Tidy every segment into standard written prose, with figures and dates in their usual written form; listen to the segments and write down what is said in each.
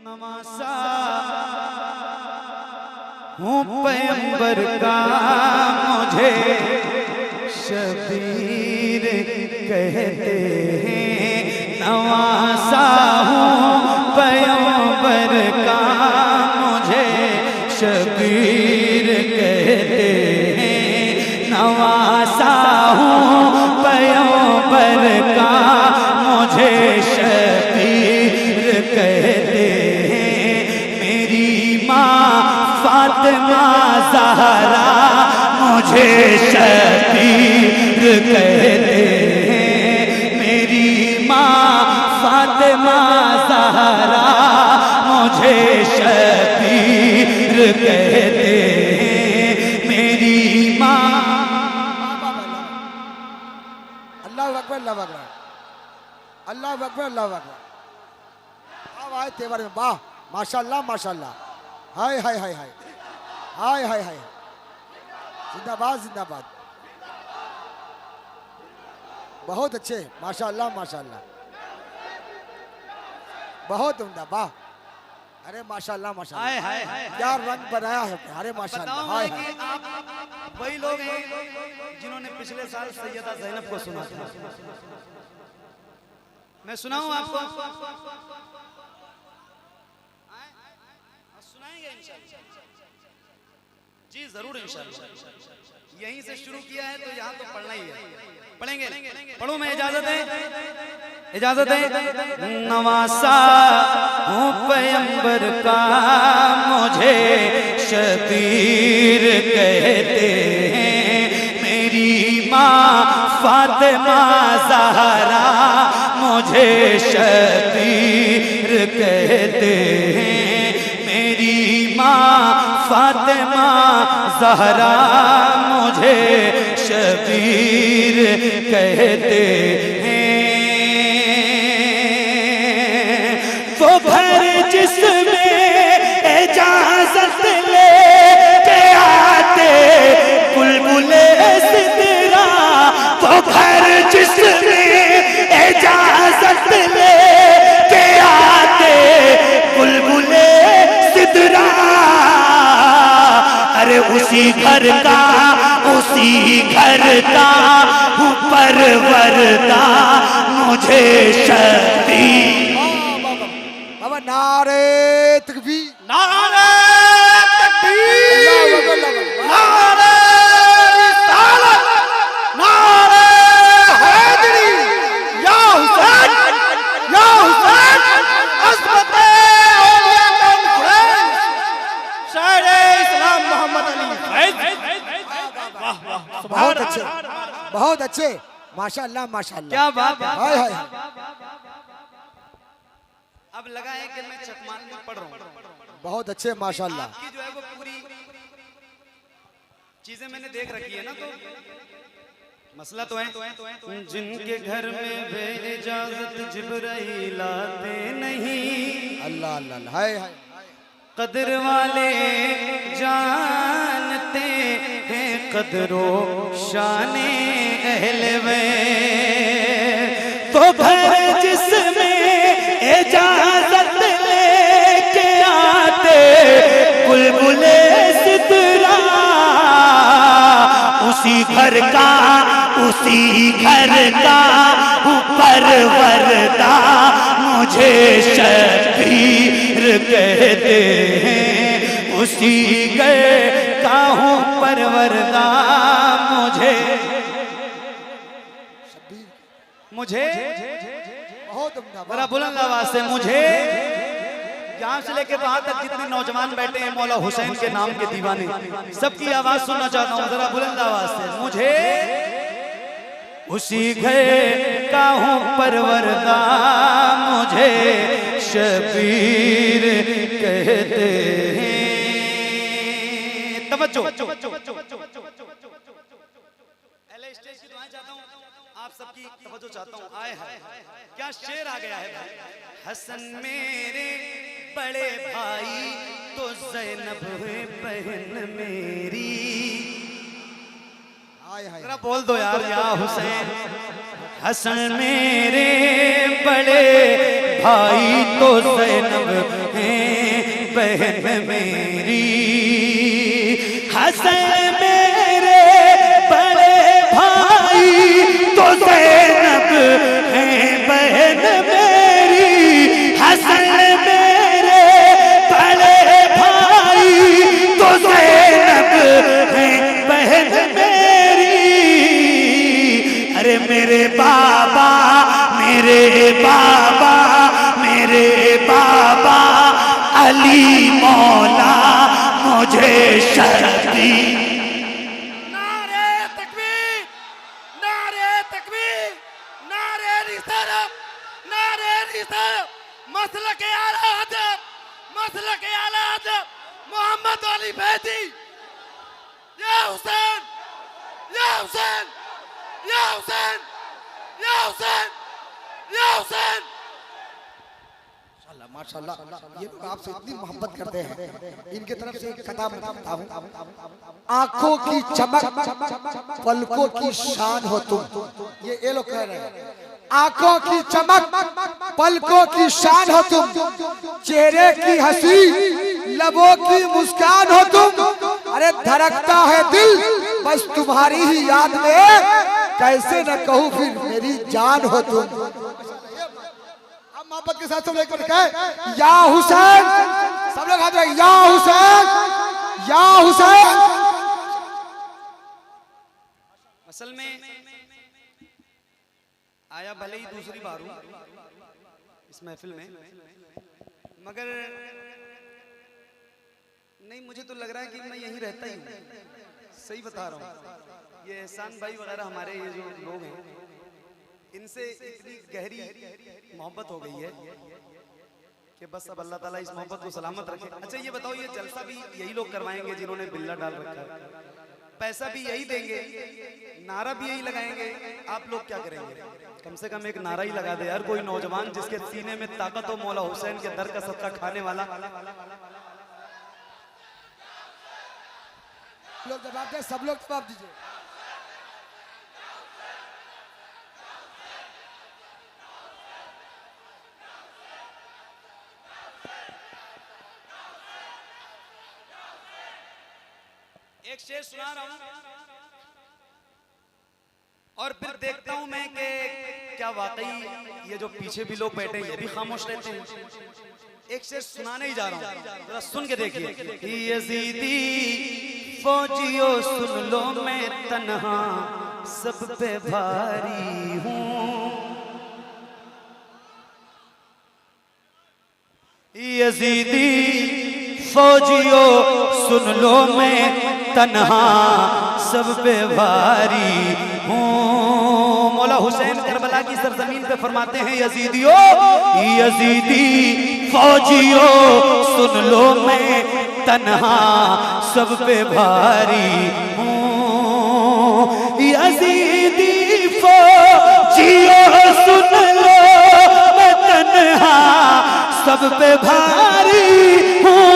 नवासा हूँ पैगंबर का, मुझे शबीर कहते हैं। नवासा हूँ पैगंबर का, मुझे शबीर कहते हैं। नवासा हूँ पैगंबर का, मुझे शबीर कहते हैं। मेरी माँ फातिमा ज़हरा मुझे शबीर कहते हैं। मेरी माँ फातिमा ज़हरा मुझे शबीर कहते हैं। मेरी माँ। अल्लाह अकबर, अल्लाह अकबर, अल्लाह अकबर, अल्लाह अकबर। वाह तेवर में वाह, माशाल्लाह माशाल्लाह। हाय हाय हाय हाय हाय हाय हाय, जिंदाबाद जिंदाबाद। बहुत अच्छे, माशाल्लाह माशाल्लाह, बहुत उम्दा। वाह, अरे माशाल्लाह माशाल्लाह, क्या रंग बनाया है। अरे माशाल्लाह, हाय हाय। आप वही लोग हैं जिन्होंने पिछले साल सैयदा ज़ैनब को सुना था। मैं सुनाऊं आपको? सुनाएंगे इंशाल्लाह? जी जरूर इंशाल्लाह। यहीं से शुरू किया है तो यहाँ तो पढ़ना ही है, पढ़ेंगे। पढ़ो, मैं इजाजत है, इजाजत है। नवासा हूँ पैगंबर का, मुझे शबीर कहते हैं। मेरी माँ फातिमा ज़हरा मुझे शबीर कहते हैं। मेरी माँ फातिमा ज़हरा मुझे शबीर कहते हैं। वो घर जिसमें इजाज़त ले के आते बुलबुले सिदरा, वो घर जिसमें इजाज़त ले के आते बुलबुले सिदरा। अरे उसी घर का, उसी घर का हूँ परवरदा, मुझे शबीर। बाबा नारे तकबीर, नारे तकबीर, अल्लाह अकबर, अल्लाह अकबर। नारे रिसालत, नारे हैदरी, या हुसैन, या हुसैन, अस्मते औलिया कॉन्फ्रेंस, शायर इस्लाम मोहम्मद अली फैज़। बहुत अच्छे, बहुत अच्छे, माशाल्लाह माशाल्लाह, क्या बात है। हाय हाय। अब लगा है कि मैं चकमान में पढ़ रहा हूँ। बहुत अच्छे, माशाल्लाह। आपकी जो है वो पूरी चीजें मैंने देख रखी है ना, तो मसला तो है। जिनके घर में बेइजाजत जिब्राइल आते नहीं, अल्लाह अल्लाह, हाय हाय। कदर वाले जानते हैं कदरो शाने अहले बैत। तो घर जिसमें इजाजत लेके आते बुलबुले सिदरा, उसी घर का, उसी घर का हूँ परवरदा, मुझे शबीर कहते हैं। उसी घर का हूँ परवरदा, मुझे बहुत उम्दा। बड़ा बुलंद आवाज से, मुझे यहाँ से लेके वहां तक जितने नौजवान बैठे हैं मौला हुसैन के नाम के दीवाने, सबकी आवाज सुनना चाहता हूँ जरा बुलंद आवाज से। मुझे उसी घर का हूँ परवरदा, मुझे शबीर कहते हैं। तवज्जो, पहले स्टेज की दुआएं चाहता हूँ, आप सबकी तवज्जो चाहता हूँ। आए हाय, क्या शेर आ गया है भाई। हसन मेरे बड़े भाई तो ज़ैनब है बहन मेरी। जरा बोल दो यार, या हुसैन। हसन मेरे बड़े भाई तो ज़ैनब है बहन मेरी, हसन मेरे बड़े भाई तो ज़ैनब है बहन मेरी, हसन मेरे बड़े भाई तो ज़ैनब है बहन मेरी। अरे मेरे बाबा मेरे बाबा मेरे बाबा अली मौला मुझे शक्ति। नारे तकबीर, नारे तकबीर, नारे रिसालत, नारे रिसालत, मसलके आला हज़रत, मसलके आला हज़रत मोहम्मद अली बैती। या हुसैन, या हुसैन, या हुसैन, या हुसैन, या हुसैन। माशाल्लाह ये लोग आपसे इतनी मोहब्बत करते हैं। इनके तरफ से एक कदम बताता हूँ। आंखों की चमक पलकों की शान हो तुम, ये लोग कह रहे हैं। आंखों की चमक पलकों की शान हो तुम, चेहरे की हंसी लबों की मुस्कान हो तुम। अरे धड़कता है दिल बस तुम्हारी ही याद में, कैसे न कहूँ फिर मेरी जान हो तुम। मोहब्बत के साथ सब लोग कहे या हुसैन, सब लोग हाथ में या हुसैन, या हुसैन। असल में आया भले ही दूसरी बार हूं इस महफिल में, मगर नहीं मुझे तो लग रहा है कि मैं यहीं रहता ही हूँ। सही बता रहा हूँ। ये एहसान भाई वगैरह हमारे ये जो लोग हैं, इनसे इतनी गहरी मोहब्बत हो गई है कि बस अब अल्लाह ताला इस मोहब्बत को सलामत रखे। अच्छा ये बताओ, ये जलसा भी यही लोग करवाएंगे जिन्होंने बिल्ला डाल रखा है, पैसा भी यही देंगे, नारा भी यही लगाएंगे, आप लोग क्या करेंगे? कम से कम एक नारा ही लगा दे यार कोई नौजवान जिसके सीने में ताकत हो, मौला हुसैन के दर का सदका खाने वाला। लोग जवाब दे, सब लोग जवाब दीजिए। एक शेर सुना रहा हूं और फिर देखता हूं मैं कि क्या वाकई ये जो पीछे भी लोग बैठे हैं ये भी खामोश रहते हैं। एक शेर सुनाने ही जा रहा हूं, जरा सुन के देखिए। यजीदी फौजियों सुन लो मैं तन्हा सब पे भारी हूं, यजीदी फौजियों सुन लो मैं तन्हा सब पे भारी हूँ। मौला हुसैन करबला की सरजमीन पे फरमाते हैं यजीदियों, यजीदी फौजियों सुन लो मैं तन्हा सब पे भारी हूँ, यजीदी फौजियों सुन लो मैं तन्हा सब पे भारी हूँ।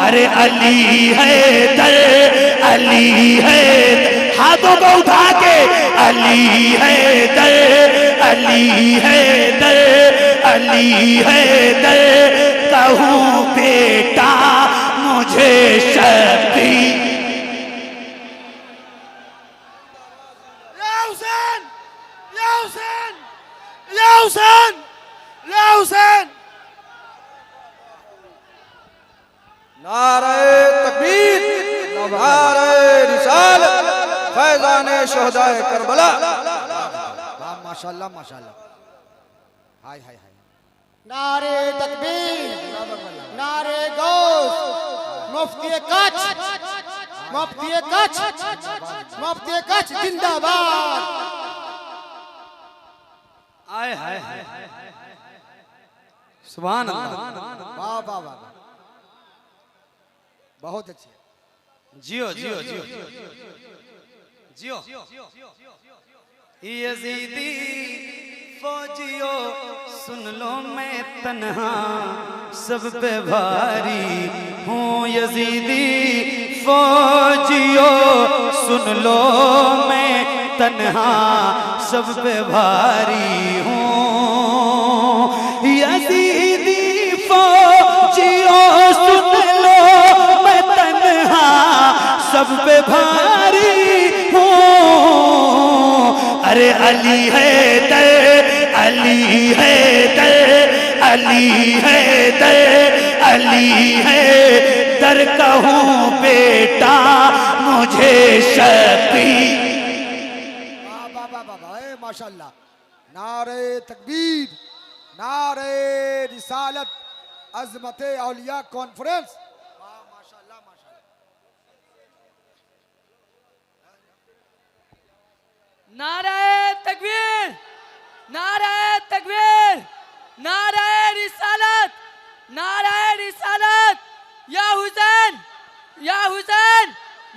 अरे अली है दर, अली है हाथों को उठा के, अली है दर, अली है दर, अली है दर, कहूँ बेटा मुझे शक्ति। या हुसैन, या हुसैन, या हुसैन, या हुसैन। नारे तकबीर, नारे रिसालत, फैज़ाने शोहदाए करबला। वाह माशाल्लाह माशाल्लाह। हाय हाय हाय। नारे तकबीर, नारे गौस, मुफ्ती कच्छ, मुफ्ती कच्छ, मुफ्ती कच्छ जिंदाबाद। आए हाय सुभान अल्लाह। वाह वाह वाह, बहुत अच्छे। जियो जियो जियो जियो। यजीदी फौजियों सुन लो मैं तन्हा सब पे भारी हूँ, यजीदी फौजियों सुन लो मैं तन्हा सब पे भारी हूँ, यजीदी फौजियों सब पे भारी हूँ। अरे अली है दर, अली है दर, अली है दर, अली है दर कहूँ बेटा मुझे शफी। माशाल्लाह, नारे तकबीर, नारे रिसालत, अजमत औलिया कॉन्फ्रेंस। माशाल्लाह माशाल्लाह। नारे तकबीर, नारे तकबीर, नारे रिसालत, नारे रिसालत। या हुसैन, या हुसैन,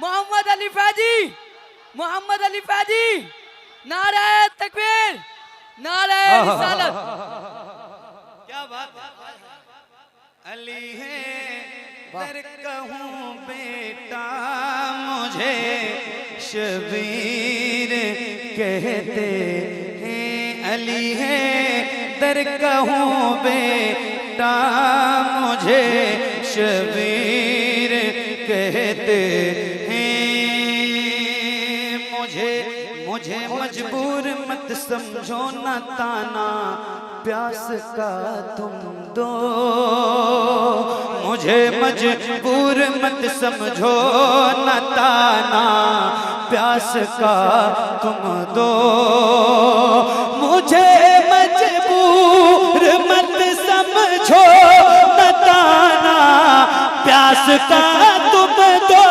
मोहम्मद अली फैजी, मोहम्मद अली फैजी। नारे तकबीर, नारे रिसालत। क्या बात है। अली है दर कहूँ बेटा मुझे शबीर कहते हैं। अली है दर कहूँ बेटा मुझे शबीर कहते हैं। मुझे मजबूर मत समझो न ताना प्यास का तुम दो। मुझे मजबूर मत समझो न ताना प्यास का तुम दो। मुझे मजबूर मत समझो न ताना प्यास का तुम दो।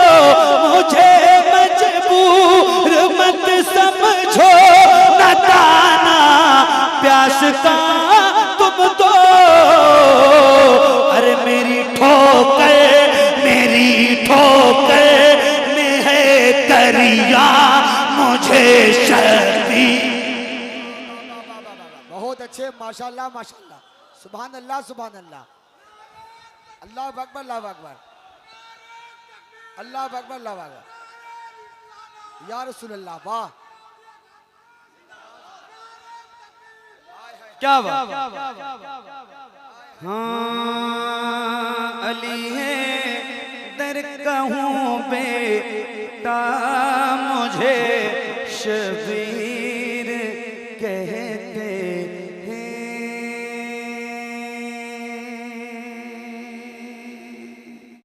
मुझे मजबूर मत समझो न ताना प्यास का तुम दो। अरे मेरी ठोकर में है दरिया मुझे शफी। बहुत अच्छे, माशाल्लाह माशाल्लाह, सुभान अल्लाह सुभान अल्लाह। अल्लाह अकबर, अल्लाह अकबर, अल्लाह अकबर, अल्लाह अकबर। या रसूल अल्लाह, वाह क्या बात। हाँ अली है दर कहूँ बेटा